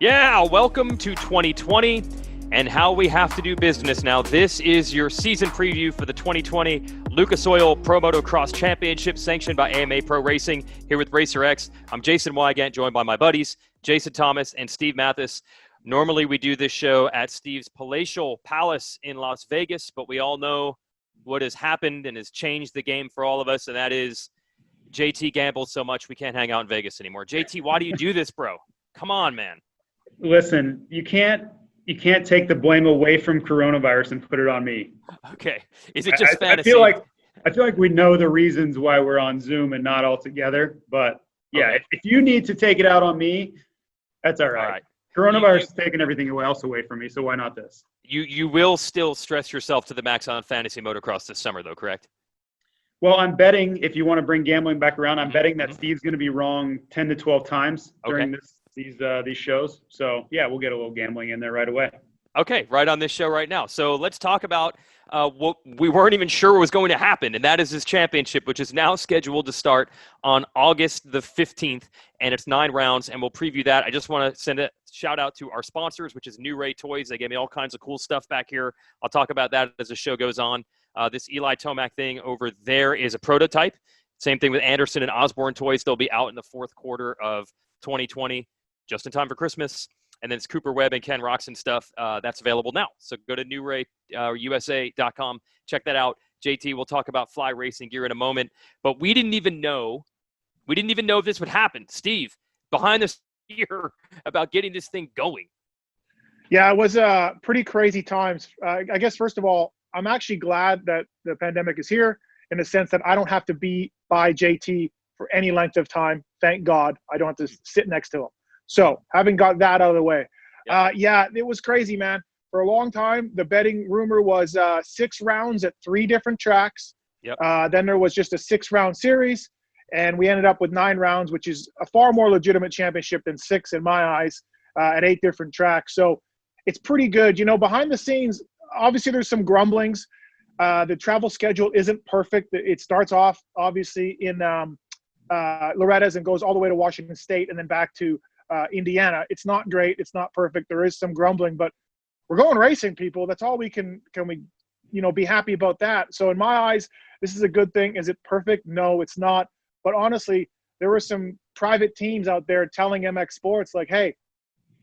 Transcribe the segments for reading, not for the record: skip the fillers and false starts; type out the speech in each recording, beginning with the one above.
Yeah, welcome to 2020 and how we have to do business now. This is your season preview for the 2020 Lucas Oil Pro Motocross Championship, sanctioned by AMA Pro Racing, here with Racer X. I'm Jason Weigandt, joined by my buddies, Jason Thomas and Steve Matthes. Normally we do this show at Steve's palatial palace in Las Vegas, but we all know what has happened and has changed the game for all of us, and that is JT gambled so much we can't hang out in Vegas anymore. JT, why do you do this, bro? Come on, man. Listen, you can't take the blame away from coronavirus and put it on me. Okay. Is it just fantasy? I feel like we know the reasons why we're on Zoom and not all together. But yeah, okay. if you need to take it out on me, that's all right. All right. Coronavirus is taking everything else away from me, so why not this? You will still stress yourself to the max on fantasy motocross this summer, though, correct? Well, I'm betting, if you want to bring gambling back around, I'm betting that Steve's going to be wrong 10 to 12 times during these shows. So, yeah, we'll get a little gambling in there right away. Okay, right on this show right now. So let's talk about what we weren't even sure was going to happen, and that is this championship, which is now scheduled to start on August the 15th, and it's 9 rounds, and we'll preview that. I just want to send a shout-out to our sponsors, which is New Ray Toys. They gave me all kinds of cool stuff back here. I'll talk about that as the show goes on. This Eli Tomac thing over there is a prototype. Same thing with Anderson and Osborne Toys. They'll be out in the fourth quarter of 2020, just in time for Christmas. And then it's Cooper Webb and Ken Roczen stuff. That's available now. So go to newrayusa.com. Check that out. JT, we'll talk about fly racing gear in a moment. But we didn't even know if this would happen. Steve, behind the here about getting this thing going. Yeah, it was pretty crazy times. I guess, first of all, I'm actually glad that the pandemic is here, in the sense that I don't have to be by JT for any length of time. Thank God I don't have to sit next to him. So having got that out of the way, yeah, it was crazy, man. For a long time, the betting rumor was 6 rounds at 3 different tracks. Yep. Then there was just a 6-round series, and we ended up with 9 rounds, which is a far more legitimate championship than 6 in my eyes, at 8 different tracks. So it's pretty good. You know, behind the scenes, obviously there's some grumblings. The travel schedule isn't perfect. It starts off, obviously, in Loretta's and goes all the way to Washington State and then back to Indiana. It's not great. It's not perfect. There is some grumbling, but we're going racing, people. That's all we can we, be happy about that. So in my eyes, this is a good thing. Is it perfect? No, it's not. But honestly, there were some private teams out there telling MX Sports, like, hey,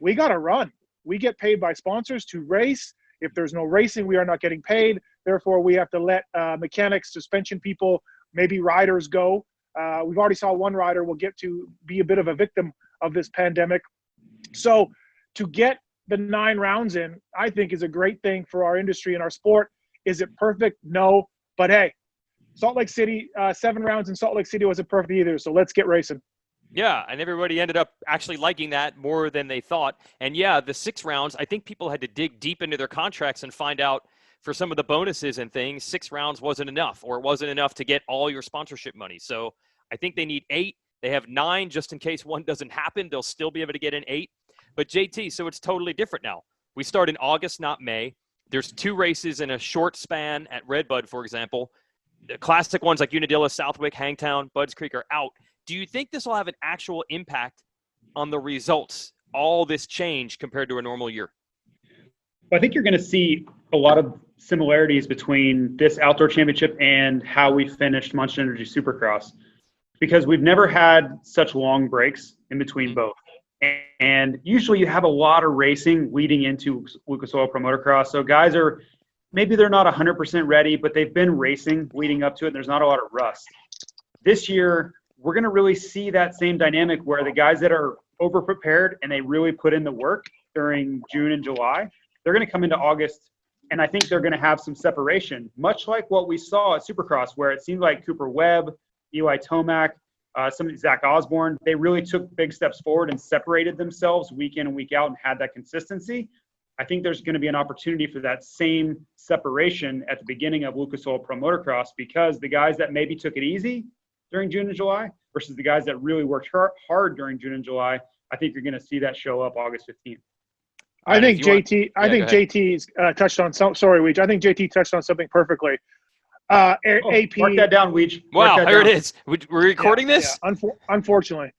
we got to run. We get paid by sponsors to race. If there's no racing, we are not getting paid. Therefore, we have to let mechanics, suspension people, maybe riders go. We've already saw one rider will get to be a bit of a victim of this pandemic. So to get the 9 rounds in, I think is a great thing for our industry and our sport. Is it perfect? No. But hey, Salt Lake City, 7 rounds in Salt Lake City wasn't perfect either. So let's get racing. Yeah, and everybody ended up actually liking that more than they thought. And yeah, the 6 rounds, I think people had to dig deep into their contracts and find out for some of the bonuses and things, 6 rounds wasn't enough, or it wasn't enough to get all your sponsorship money. So I think they need 8. They have 9 just in case one doesn't happen. They'll still be able to get an 8. But JT, so it's totally different now. We start in August, not May. There's 2 races in a short span at Redbud, for example. The classic ones like Unadilla, Southwick, Hangtown, Budds Creek are out. Do you think this will have an actual impact on the results, all this change compared to a normal year? I think you're going to see a lot of similarities between this outdoor championship and how we finished Monster Energy Supercross, because we've never had such long breaks in between both. And usually you have a lot of racing leading into Lucas Oil Pro Motocross. So guys maybe they're not 100% ready, but they've been racing leading up to it, and there's not a lot of rust. This year, we're going to really see that same dynamic where the guys that are over-prepared and they really put in the work during June and July, they're going to come into August, and I think they're going to have some separation, much like what we saw at Supercross, where it seemed like Cooper Webb, Eli Tomac, Zach Osborne, they really took big steps forward and separated themselves week in and week out and had that consistency. I think there's going to be an opportunity for that same separation at the beginning of Lucas Oil Pro Motocross, because the guys that maybe took it easy during June and July versus the guys that really worked hard during June and July, I think you're going to see that show up August 15th. I think JT's touched on some. Sorry, Weege. I think JT touched on something perfectly. AP. Mark that down, Weege. Wow, there it is. We're recording this? Yeah, unfortunately.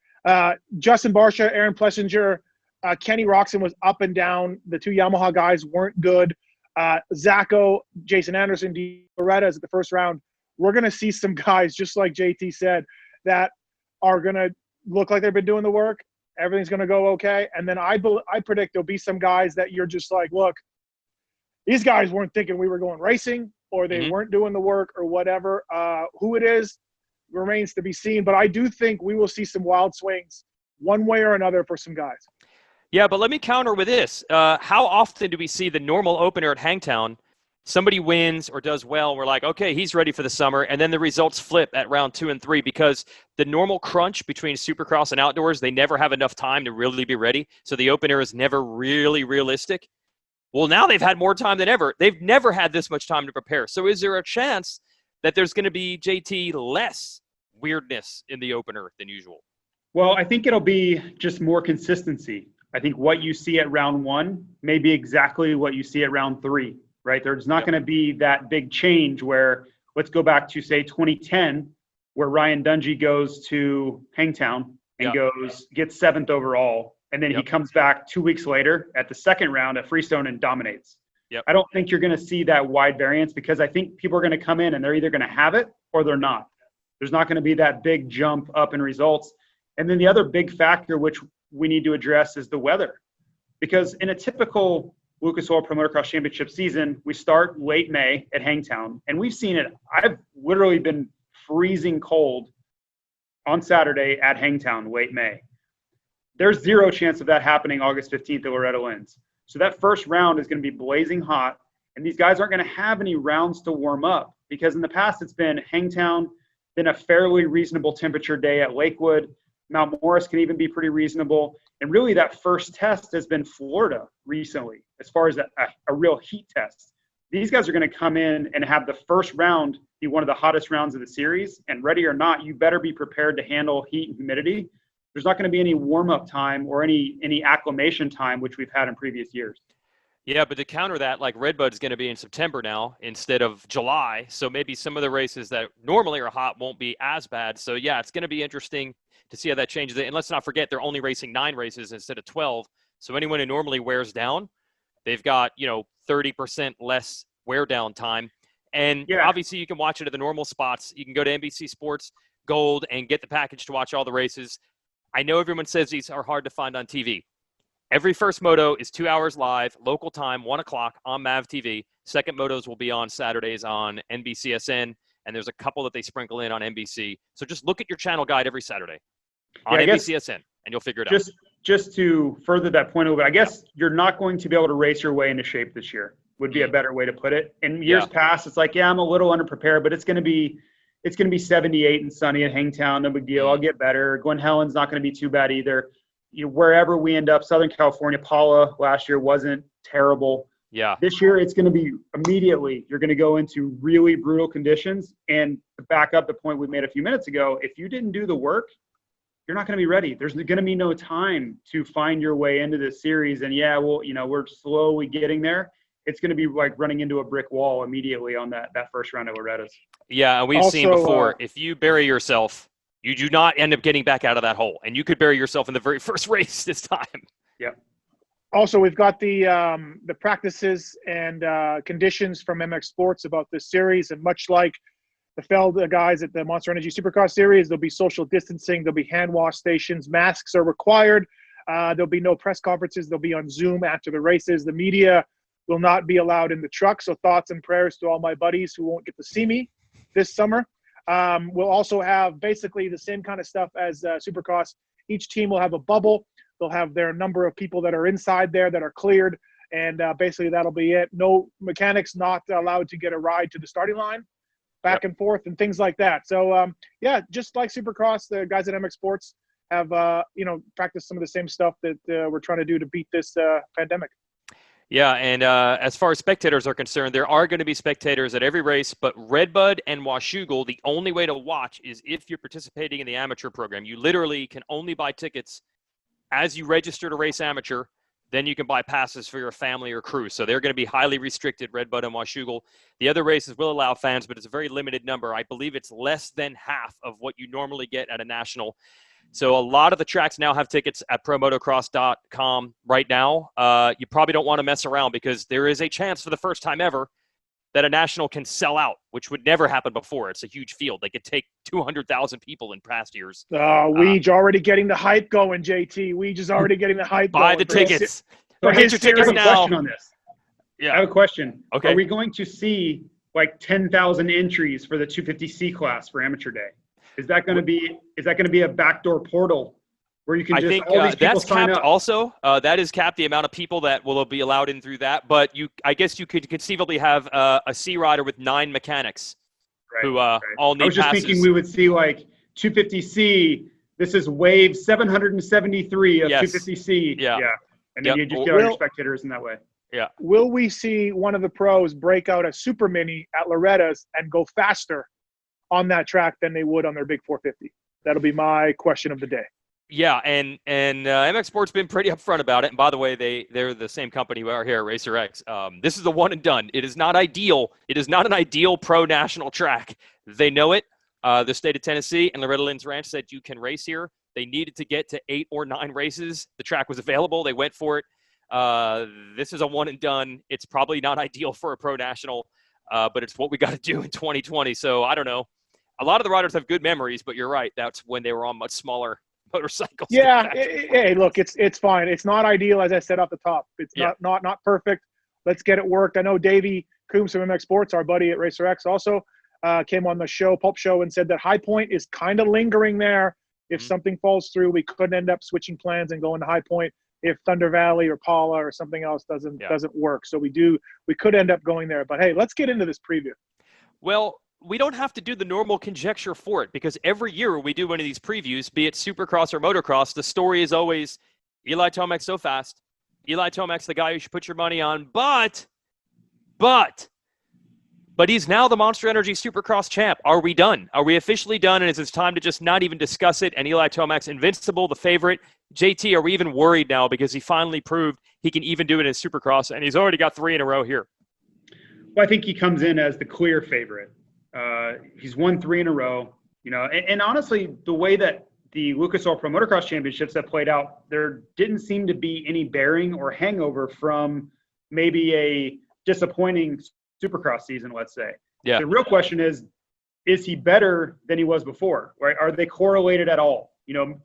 Justin Barsha, Aaron Plessinger, Kenny Roczen was up and down. The two Yamaha guys weren't good. Zacho, Jason Anderson, Loretta is at the first round. We're going to see some guys, just like JT said, that are going to look like they've been doing the work. Everything's going to go okay. And then I predict there'll be some guys that you're just like, look, these guys weren't thinking we were going racing, or they weren't doing the work, or whatever. Who it is remains to be seen. But I do think we will see some wild swings one way or another for some guys. Yeah, but let me counter with this. How often do we see the normal opener at Hangtown? Somebody wins or does well, and we're like, okay, he's ready for the summer, and then the results flip at round 2 and 3 because the normal crunch between Supercross and outdoors, they never have enough time to really be ready, so the opener is never really realistic. Well, now they've had more time than ever. They've never had this much time to prepare. So is there a chance that there's going to be, JT, less weirdness in the opener than usual? Well, I think it'll be just more consistency. I think what you see at round 1 may be exactly what you see at round 3. Right? There's not going to be that big change where, let's go back to, say, 2010, where Ryan Dungey goes to Hangtown and gets 7th overall. And then he comes back 2 weeks later at the second round at Freestone and dominates. I don't think you're going to see that wide variance because I think people are going to come in and they're either going to have it or they're not. There's not going to be that big jump up in results. And then the other big factor, which we need to address, is the weather. Because in a typical Lucas Oil Pro Motocross Championship season, we start late May at Hangtown, and we've seen it. I've literally been freezing cold on Saturday at Hangtown late May. There's zero chance of that happening August 15th at Loretta Lynn's. So that first round is going to be blazing hot, and these guys aren't going to have any rounds to warm up because in the past it's been Hangtown, then a fairly reasonable temperature day at Lakewood. Mount Morris can even be pretty reasonable. And really that first test has been Florida recently, as far as a real heat test. These guys are going to come in and have the first round be one of the hottest rounds of the series. And ready or not, you better be prepared to handle heat and humidity. There's not going to be any warm-up time or any acclimation time, which we've had in previous years. Yeah, but to counter that, like Redbud's going to be in September now instead of July. So maybe some of the races that normally are hot won't be as bad. So, yeah, it's going to be interesting to see how that changes it. And let's not forget, they're only racing 9 races instead of 12. So anyone who normally wears down, they've got, 30% less wear down time. And obviously you can watch it at the normal spots. You can go to NBC Sports Gold and get the package to watch all the races. I know everyone says these are hard to find on TV. Every first moto is 2 hours live, local time, 1 o'clock on MAV TV. Second motos will be on Saturdays on NBCSN, and there's a couple that they sprinkle in on NBC. So just look at your channel guide every Saturday on NBCSN, and you'll figure it out. Just to further that point a little bit, I guess you're not going to be able to race your way into shape this year, would be a better way to put it. In years past, it's like, I'm a little underprepared, but it's going to be 78 and sunny at Hangtown, no big deal. I'll get better. Glen Helen's not going to be too bad either. Wherever we end up, Southern California, Paula last year wasn't terrible. Yeah. This year, it's going to be immediately, you're going to go into really brutal conditions. And to back up the point we made a few minutes ago, if you didn't do the work, you're not going to be ready. There's going to be no time to find your way into this series. And we're slowly getting there. It's going to be like running into a brick wall immediately on that first round of Loretta's. Yeah, and we've seen before, if you bury yourself, you do not end up getting back out of that hole. And you could bury yourself in the very first race this time. Yeah. Also, we've got the practices and conditions from MX Sports about this series. And much like the Feld guys at the Monster Energy Supercross series, there'll be social distancing. There'll be hand wash stations. Masks are required. There'll be no press conferences. They'll be on Zoom after the races. The media will not be allowed in the truck. So thoughts and prayers to all my buddies who won't get to see me this summer. We'll also have basically the same kind of stuff as Supercross. Each team will have a bubble. They'll have their number of people that are inside there that are cleared. And basically that'll be it. No mechanics not allowed to get a ride to the starting line, back and forth and things like that. So, just like Supercross, the guys at MX Sports have, practiced some of the same stuff that we're trying to do to beat this pandemic. Yeah, and as far as spectators are concerned, there are going to be spectators at every race, but Redbud and Washougal, the only way to watch is if you're participating in the amateur program. You literally can only buy tickets as you register to race amateur. Then you can buy passes for your family or crew. So they're going to be highly restricted, Redbud and Washougal. The other races will allow fans, but it's a very limited number. I believe it's less than half of what you normally get at a national. So a lot of the tracks now have tickets at promotocross.com right now. You probably don't want to mess around because there is a chance for the first time ever that a national can sell out, which would never happen before. It's a huge field. They could take 200,000 people in past years. Weege already getting the hype going, JT. Weege is already getting the hype buy going. the tickets. So Get your tickets I have a now. question on this. Yeah. I have a question. Okay. Are we going to see like 10,000 entries for the 250C class for Amateur Day? Is that going to be a backdoor portal where you can I just think all these people that's sign capped up? also. That is capped, the amount of people that will be allowed in through that. But I guess you could conceivably have a C rider with 9 mechanics who all need I was just passes. thinking we would see like 250C. This is wave 773 of 250C. Yeah. And then you just get all your spectators in that way. Yeah. Will we see one of the pros break out a super mini at Loretta's and go faster on that track than they would on their big 450? That'll be my question of the day. Yeah, and MX Sport's been pretty upfront about it. And by the way, they're the same company we are here at Racer X. This is a one and done. It is not ideal. It is not an ideal pro national track. They know it. The state of Tennessee and Loretta Lynn's Ranch said you can race here. They needed to get to 8 or 9 races. The track was available. They went for it. This is a one and done. It's probably not ideal for a pro national, but it's what we got to do in 2020. So I don't know. A lot of the riders have good memories, but you're right. That's when they were on much smaller motorcycles. Yeah. Hey, look, it's fine. It's not ideal, as I said off the top. It's not perfect. Let's get it worked. I know Davey Coombs from MX Sports, our buddy at Racer X, also came on the show, Pulp Show, and said that High Point is kind of lingering there. If something falls through, we could end up switching plans and going to High Point if Thunder Valley or Paula or something else doesn't work. So we could end up going there. But hey, let's get into this preview. Well, we don't have to do the normal conjecture for it because every year when we do one of these previews, be it Supercross or Motocross, the story is always Eli Tomac so fast. Eli Tomac's the guy you should put your money on, but he's now the Monster Energy Supercross champ. Are we done? Are we officially done? And is it time to just not even discuss it? And Eli Tomac's invincible, the favorite. JT, are we even worried now because he finally proved he can even do it in Supercross, and he's already got 3 in a row here? Well, I think he comes in as the clear favorite. He's won 3 in a row, and honestly, the way that the Lucas Oil Pro Motocross Championships have played out, there didn't seem to be any bearing or hangover from maybe a disappointing Supercross season, let's say. Yeah. The real question is he better than he was before? Right? Are they correlated at all?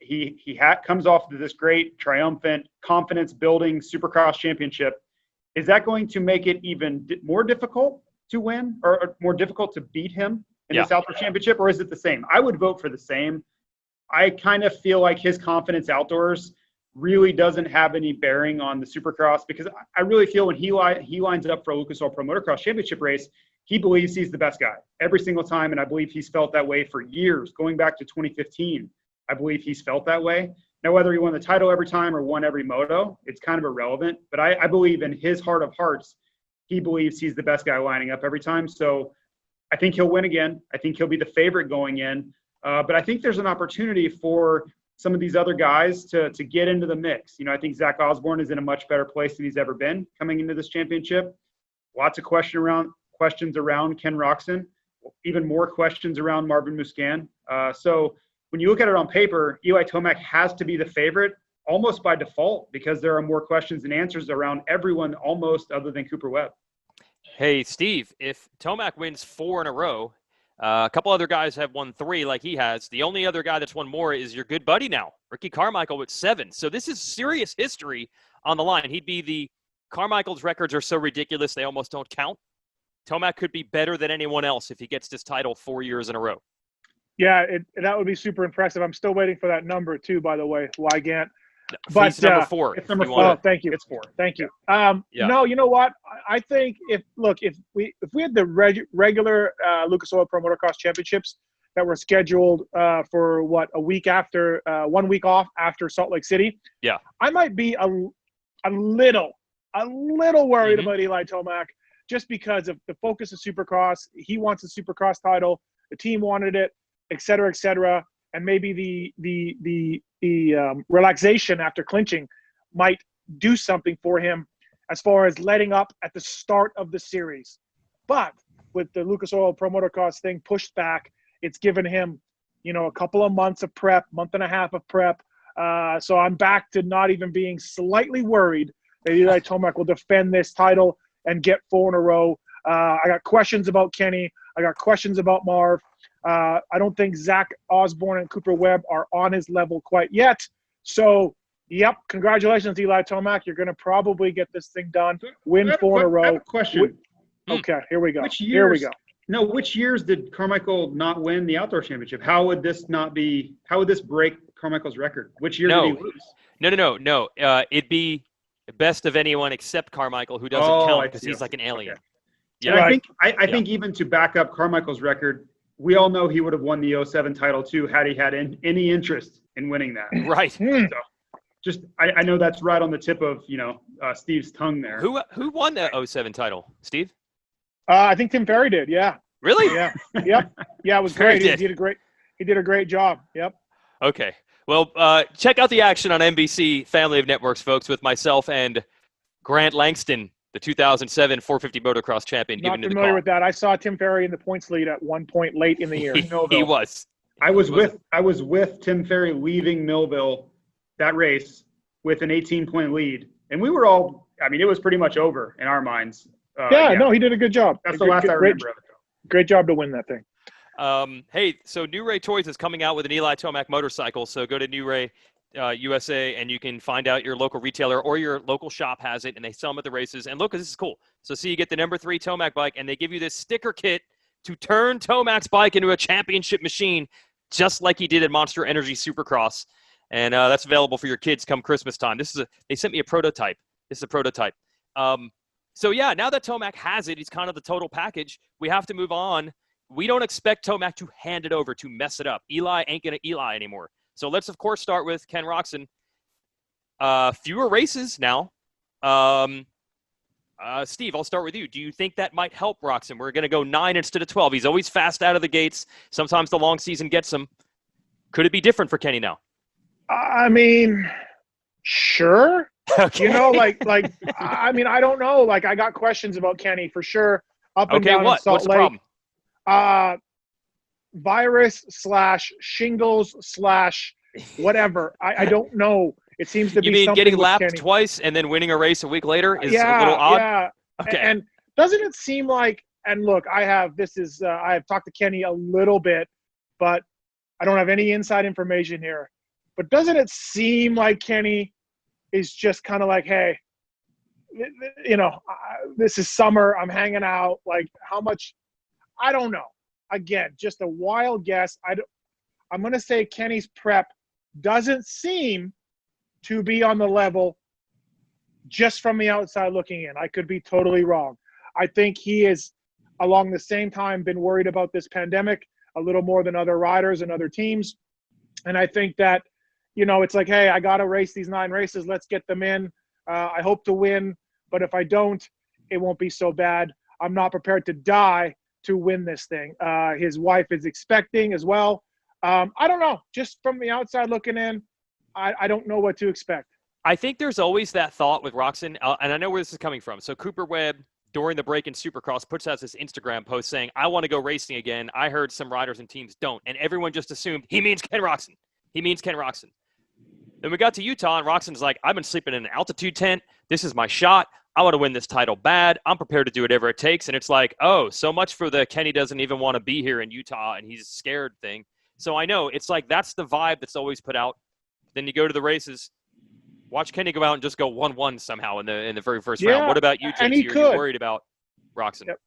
He comes off of this great, triumphant, confidence-building Supercross championship. Is that going to make it even more difficult to win or more difficult to beat him in this outdoor championship, or is it the same? I would vote for the same. I kind of feel like his confidence outdoors really doesn't have any bearing on the Supercross because I really feel when he lines up for a Lucas Oil Pro Motocross Championship race, he believes he's the best guy every single time, and I believe he's felt that way for years, going back to 2015. I believe he's felt that way. Now, whether he won the title every time or won every moto, it's kind of irrelevant, but I believe in his heart of hearts, he believes he's the best guy lining up every time. So I think he'll win again. I think he'll be the favorite going in. But I think there's an opportunity for some of these other guys to get into the mix. I think Zach Osborne is in a much better place than he's ever been coming into this championship. Lots of questions around Ken Roczen, even more questions around Marvin Musquin. So when you look at it on paper, Eli Tomac has to be the favorite almost by default because there are more questions and answers around everyone almost other than Cooper Webb. Hey, Steve, if Tomac wins 4 in a row, a couple other guys have won 3 like he has. The only other guy that's won more is your good buddy now, Ricky Carmichael with 7. So this is serious history on the line. He'd be Carmichael's records are so ridiculous they almost don't count. Tomac could be better than anyone else if he gets this title 4 years in a row. Yeah, that would be super impressive. I'm still waiting for that number too, by the way, Weigandt. But it's number 4. It's number 4. Oh, thank you. It's 4. Thank you. No, you know what? I think if we had the regular Lucas Oil Pro Motocross Championships that were scheduled for a week after 1 week off after Salt Lake City, I might be a little worried about Eli Tomac just because of the focus of Supercross. He wants a Supercross title. The team wanted it, et cetera, and maybe the relaxation after clinching might do something for him as far as letting up at the start of the series. But with the Lucas Oil Pro Motocross thing pushed back, it's given him a couple of months of prep, month and a half of prep. So I'm back to not even being slightly worried that Eli Tomac will defend this title and get 4 in a row. I got questions about Kenny. I got questions about Marv. I don't think Zach Osborne and Cooper Webb are on his level quite yet. So, yep, congratulations, Eli Tomac. You're going to probably get this thing done. Win 4 in a row. I have a question. Okay, here we go. Here we go. No, which years did Carmichael not win the outdoor championship? How would this break Carmichael's record? Which year did he lose? No. It'd be the best of anyone except Carmichael, who doesn't count because he's like an alien. Okay. Yeah, right. I think even to back up Carmichael's record, we all know he would have won the 07 title too had he had any interest in winning that. Right. So I know that's right on the tip of Steve's tongue there. Who won the 07 title? Steve? I think Tim Ferry did. Yeah. Really? Yeah. Yep. Yeah, it was great. He did a great job. Yep. Okay. Well, check out the action on NBC Family of Networks, folks, with myself and Grant Langston, the 2007 450 motocross champion. Not familiar with that. I saw Tim Ferry in the points lead at one point late in the year. He was. I was with Tim Ferry leaving Millville that race with an 18-point lead, and we were all. I mean, it was pretty much over in our minds. No, he did a good job. That's the last I remember of it. Great job to win that thing. Hey, so New Ray Toys is coming out with an Eli Tomac motorcycle. So go to New Ray USA and you can find out your local retailer or your local shop has it, and they sell them at the races. And look, this is cool. So see, you get the number 3 Tomac bike, and they give you this sticker kit to turn Tomac's bike into a championship machine, just like he did at Monster Energy Supercross. And that's available for your kids come Christmas time. They sent me a prototype. This is a prototype. So yeah, now that Tomac has it, he's kind of the total package. We have to move on. We don't expect Tomac to hand it over, to mess it up. Eli ain't going to Eli anymore. So let's, of course, start with Ken Roczen. Fewer races now. Steve, I'll start with you. Do you think that might help Roczen? We're going to go 9 instead of 12. He's always fast out of the gates. Sometimes the long season gets him. Could it be different for Kenny now? I mean, sure. Okay. I mean, I don't know. Like, I got questions about Kenny for sure. Up and down in Salt What's Lake. the problem? Virus / shingles / whatever. I don't know. It seems to be. You mean something getting with lapped Kenny. Twice and then winning a race a week later is a little odd? Yeah. Okay. And doesn't it seem like? And look, I have talked to Kenny a little bit, but I don't have any inside information here. But doesn't it seem like Kenny is just kind of like, hey, this is summer. I'm hanging out. Like, how much? I don't know. Again, just a wild guess. I'm going to say Kenny's prep doesn't seem to be on the level just from the outside looking in. I could be totally wrong. I think he is, along the same time, been worried about this pandemic a little more than other riders and other teams. And I think that, it's like, hey, I got to race these 9 races. Let's get them in. I hope to win, but if I don't, it won't be so bad. I'm not prepared to die to win this thing. His wife is expecting as well. I don't know. Just from the outside looking in, I don't know what to expect. I think there's always that thought with Roczen, and I know where this is coming from. So Cooper Webb, during the break in Supercross, puts out this Instagram post saying, I want to go racing again. I heard some riders and teams don't. And everyone just assumed he means Ken Roczen. He means Ken Roczen. Then we got to Utah, and Roczen's like, I've been sleeping in an altitude tent. This is my shot. I want to win this title bad. I'm prepared to do whatever it takes. And it's like, oh, so much for the Kenny doesn't even want to be here in Utah and he's scared thing. So I know it's like that's the vibe that's always put out. Then you go to the races. Watch Kenny go out and just go 1-1 somehow in the very first round. What about you, JT? Are you worried about Roczen? Yep.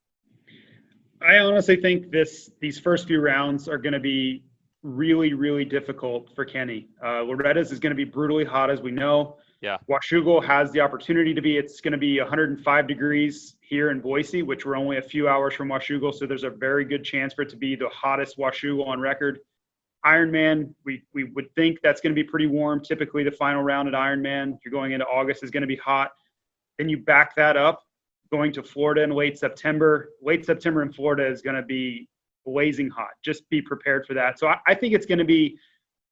I honestly think these first few rounds are going to be really, really difficult for Kenny. Loretta's is going to be brutally hot, as we know. Yeah. Washougal has the opportunity to be. It's going to be 105 degrees here in Boise, which we're only a few hours from Washougal, so there's a very good chance for it to be the hottest Washougal on record. Ironman, we would think that's going to be pretty warm. Typically, the final round at Ironman, you're going into August, is going to be hot. Then you back that up, going to Florida in late September. Late September in Florida is going to be blazing hot. Just be prepared for that. So I think it's going to be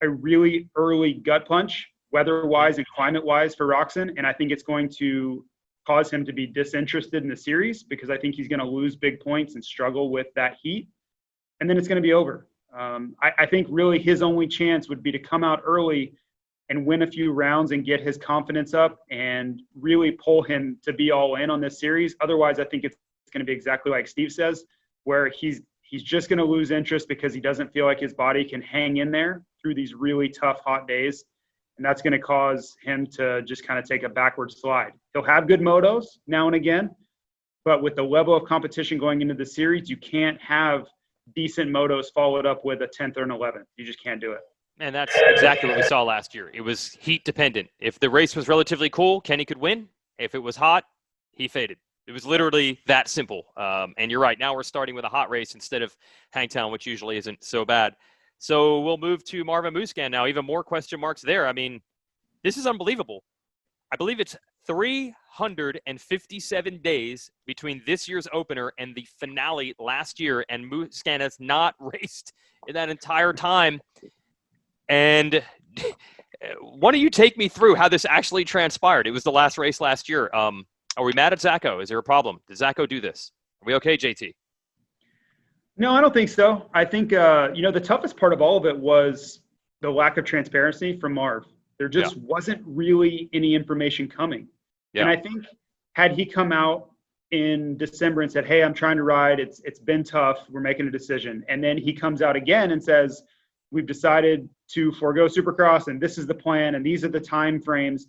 a really early gut punch, weather-wise and climate-wise for Roczen, and I think it's going to cause him to be disinterested in the series because I think he's going to lose big points and struggle with that heat, and then it's going to be over. I think really his only chance would be to come out early and win a few rounds and get his confidence up and really pull him to be all in on this series. Otherwise, I think it's going to be exactly like Steve says, where he's just going to lose interest because he doesn't feel like his body can hang in there through these really tough, hot days. And that's going to cause him to just kind of take a backward slide. He'll have good motos now and again, but with the level of competition going into the series, you can't have decent motos followed up with a 10th or an 11th. You just can't do it. And that's exactly what we saw last year. It was heat dependent. If the race was relatively cool, Kenny could win. If it was hot, he faded. It was literally that simple. And you're right. Now we're starting with a hot race instead of Hangtown, which usually isn't so bad. So we'll move to Marvin Musquin now. Even more question marks there. I mean, this is unbelievable. I believe it's 357 days between this year's opener and the finale last year, and Musquin has not raced in that entire time. And why don't you take me through how this actually transpired? It was the last race last year. Are we mad at Zacho? Is there a problem? Did Zacho do this? Are we okay, JT? No, I don't think so. I think, the toughest part of all of it was the lack of transparency from Marv. There just wasn't really any information coming. Yeah. And I think had he come out in December and said, hey, I'm trying to ride, it's been tough, we're making a decision. And then he comes out again and says, we've decided to forego Supercross and this is the plan and these are the time frames.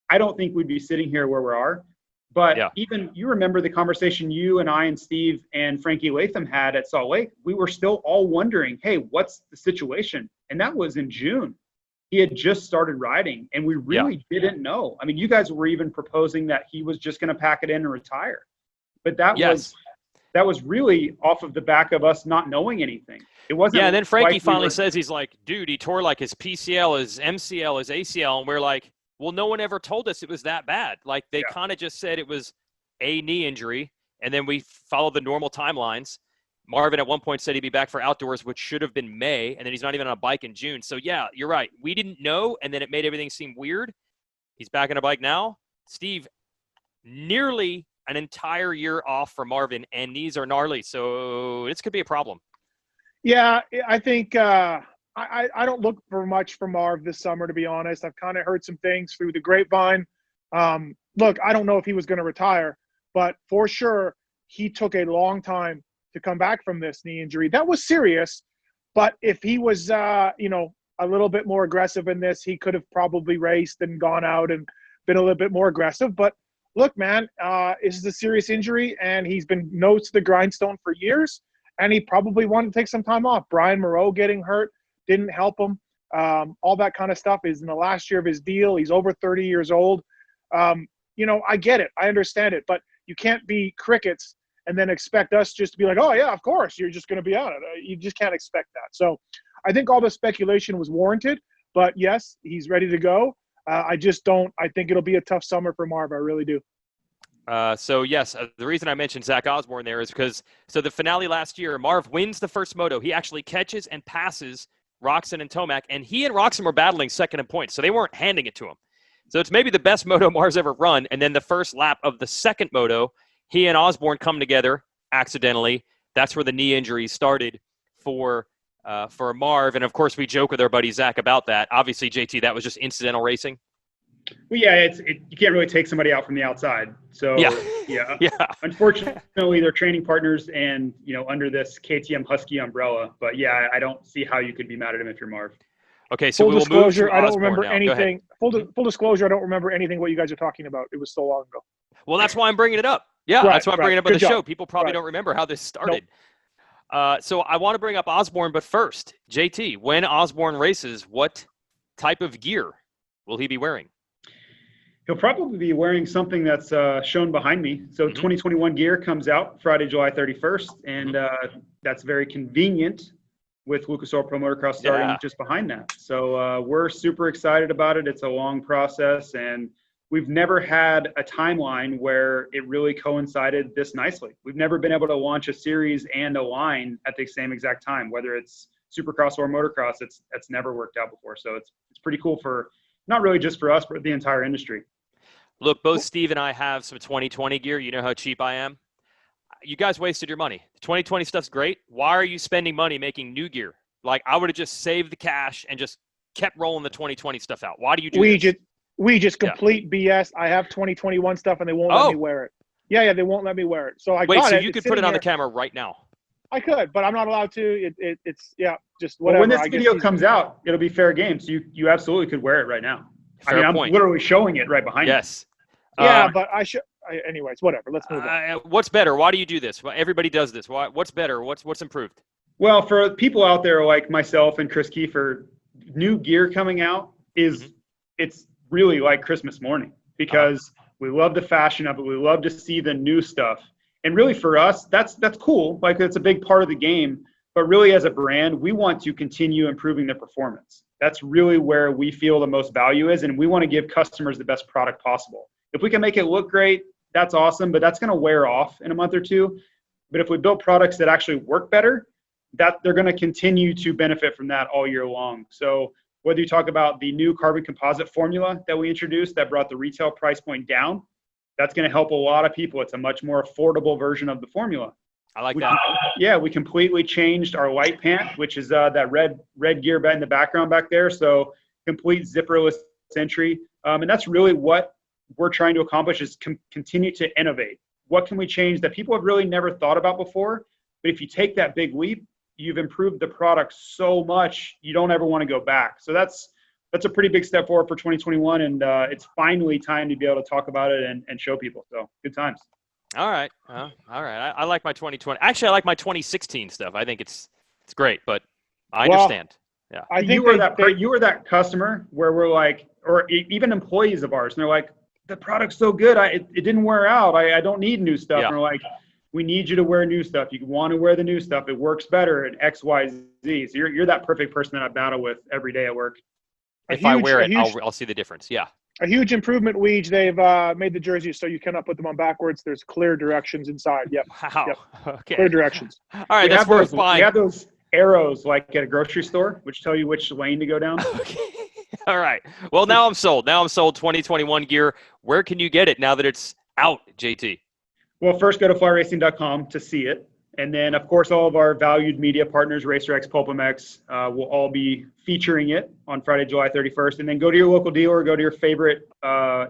I don't think we'd be sitting here where we are. But even you remember the conversation you and I and Steve and Frankie Latham had at Salt Lake. We were still all wondering, hey, what's the situation? And that was in June. He had just started riding, and we really didn't know. I mean, you guys were even proposing that he was just going to pack it in and retire. But that was really off of the back of us not knowing anything. It wasn't. Yeah, and then Frankie finally says, he's like, dude, he tore like his PCL, his MCL, his ACL, and we're like, well, no one ever told us it was that bad. Like, they kind of just said it was a knee injury, and then we followed the normal timelines. Marvin at one point said he'd be back for outdoors, which should have been May, and then he's not even on a bike in June. So, yeah, you're right. We didn't know, and then it made everything seem weird. He's back on a bike now. Steve, nearly an entire year off for Marvin, and knees are gnarly, so this could be a problem. Yeah, I think I don't look for much from Marv this summer, to be honest. I've kind of heard some things through the grapevine. Look, I don't know if he was going to retire, but for sure he took a long time to come back from this knee injury. That was serious, but if he was, a little bit more aggressive in this, he could have probably raced and gone out and been a little bit more aggressive. But look, man, this is a serious injury, and he's been nose to the grindstone for years, and he probably wanted to take some time off. Brian Moreau getting hurt didn't help him. All that kind of stuff is in the last year of his deal. He's over 30 years old. I get it. I understand it. But you can't be crickets and then expect us just to be like, oh, yeah, of course, you're just going to be on it. You just can't expect that. So I think all the speculation was warranted. But, yes, he's ready to go. I think it'll be a tough summer for Marv. I really do. The reason I mentioned Zach Osborne there is because the finale last year, Marv wins the first moto. He actually catches and passes Roczen and Tomac, and he and Roczen were battling second in points, so they weren't handing it to him. So it's maybe the best moto Marv's ever run, and then the first lap of the second moto, he and Osborne come together accidentally. That's where the knee injury started for Marv, and of course we joke with our buddy Zach about that. Obviously, JT, that was just incidental racing. Well, yeah, you can't really take somebody out from the outside. So, yeah. Unfortunately, they're training partners and, under this KTM Husky umbrella. But, yeah, I don't see how you could be mad at him if you're Marv. Okay, so full disclosure, I don't remember now. anything. Full disclosure, I don't remember anything what you guys are talking about. It was so long ago. Well, that's why I'm bringing it up. Yeah, that's why I'm bringing it up on the show. People probably don't remember how this started. Nope. So I want to bring up Osborne, but first, JT, when Osborne races, what type of gear will he be wearing? He'll probably be wearing something that's shown behind me. So 2021 gear comes out Friday, July 31st, and that's very convenient with Lucas Oil Pro Motocross starting just behind that. So we're super excited about it. It's a long process, and we've never had a timeline where it really coincided this nicely. We've never been able to launch a series and a line at the same exact time, whether it's Supercross or Motocross. It's never worked out before. So it's pretty cool for not really just for us, but the entire industry. Look, both Steve and I have some 2020 gear. You know how cheap I am. You guys wasted your money. The 2020 stuff's great. Why are you spending money making new gear? Like, I would have just saved the cash and just kept rolling the 2020 stuff out. Why do you do this? We just complete BS. I have 2021 stuff, and they won't let me wear it. Yeah, they won't let me wear it. So I got it. Wait, so you could put it on the camera right now? I could, but I'm not allowed to. It's just whatever. Well, when this video comes out, it'll be fair game. So you absolutely could wear it right now. I'm literally showing it right behind you. Yes. Yeah, but I should. Anyways, whatever. Let's move on. What's better? Why do you do this? Well, everybody does this. What's better? What's improved? Well, for people out there like myself and Chris Kiefer, new gear coming out it's really like Christmas morning because we love the fashion of it. We love to see the new stuff. And really for us, that's cool. Like, it's a big part of the game. But really as a brand, we want to continue improving the performance. That's really where we feel the most value is. And we want to give customers the best product possible. If we can make it look great, that's awesome. But that's going to wear off in a month or two. But if we build products that actually work better, that they're going to continue to benefit from that all year long. So whether you talk about the new carbon composite formula that we introduced that brought the retail price point down, that's going to help a lot of people. It's a much more affordable version of the formula. I like that. Yeah, we completely changed our light pant, which is that red gear in the background back there. So complete zipperless entry. And that's really what we're trying to accomplish is continue to innovate. What can we change that people have really never thought about before? But if you take that big leap, you've improved the product so much, you don't ever want to go back. So that's a pretty big step forward for 2021, and it's finally time to be able to talk about it and show people. So good times. All right. All right. I like my 2020. Actually, I like my 2016 stuff. I think it's great, but I understand. Yeah. I think you were that customer where we're like, or even employees of ours, and they're like, the product's so good, it didn't wear out. I don't need new stuff. Yeah. And we're like, we need you to wear new stuff. You want to wear the new stuff. It works better at X, Y, Z. So you're that perfect person that I battle with every day at work. If I wear it, I'll see the difference. Yeah. A huge improvement, Weege. They've made the jerseys so you cannot put them on backwards. There's clear directions inside. Yep. Wow. Yep. Okay. Clear directions. All right. That's worth buying. We have those arrows like at a grocery store, which tell you which lane to go down. Okay. All right. Well, now I'm sold. 2021 gear. Where can you get it now that it's out, JT? Well, first go to flyracing.com to see it. And then, of course, all of our valued media partners, RacerX, PulpMX, will all be featuring it on Friday, July 31st. And then go to your local dealer, go to your favorite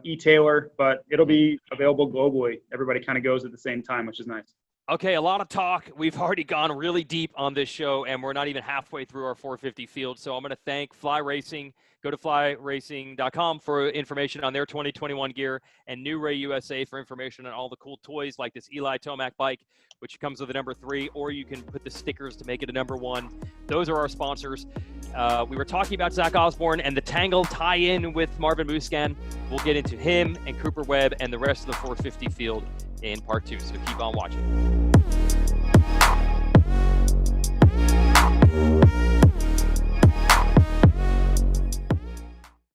e-tailer, but it'll be available globally. Everybody kind of goes at the same time, which is nice. Okay, a lot of talk. We've already gone really deep on this show, and we're not even halfway through our 450 field. So I'm going to thank Fly Racing. Go to flyracing.com for information on their 2021 gear, and New Ray USA for information on all the cool toys like this Eli Tomac bike, which comes with a number 3, or you can put the stickers to make it a number 1. Those are our sponsors. We were talking about Zach Osborne and the Tangle tie-in with Marvin Musquin. We'll get into him and Cooper Webb and the rest of the 450 field in part 2. So keep on watching.